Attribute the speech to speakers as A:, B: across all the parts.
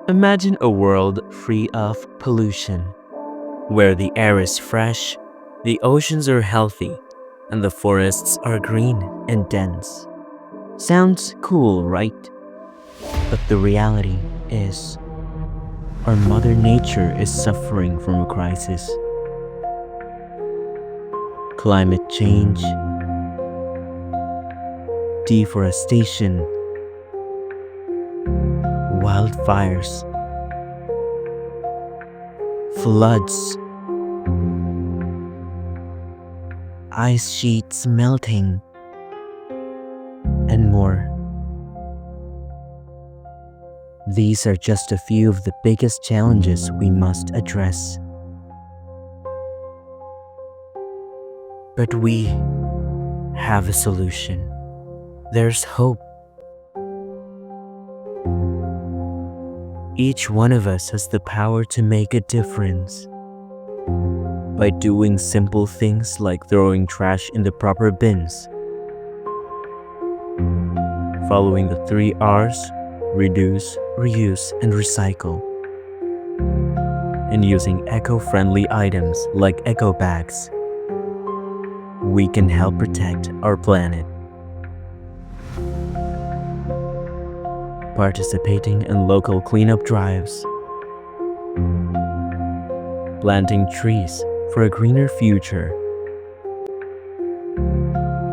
A: Imagine a world free of pollution, where the air is fresh, the oceans are healthy, and the forests are green and dense. Sounds cool, right? But the reality is, our Mother Nature is suffering from a crisis. Climate change, deforestation, wildfires, floods, ice sheets melting, and more. These are just a few of the biggest challenges we must address. But we have a solution. There's hope. Each one of us has the power to make a difference. By doing simple things like throwing trash in the proper bins, following the 3 R's, reduce, reuse, and recycle, and using eco-friendly items like eco bags, we can help protect our planet. Participating in local cleanup drives, planting trees for a greener future,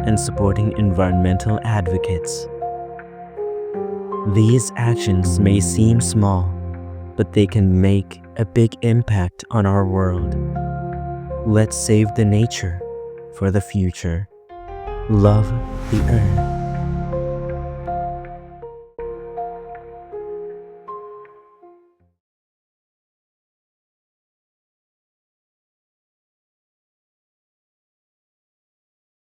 A: and supporting environmental advocates. These actions may seem small, but they can make a big impact on our world. Let's save the nature for the future. Love the earth.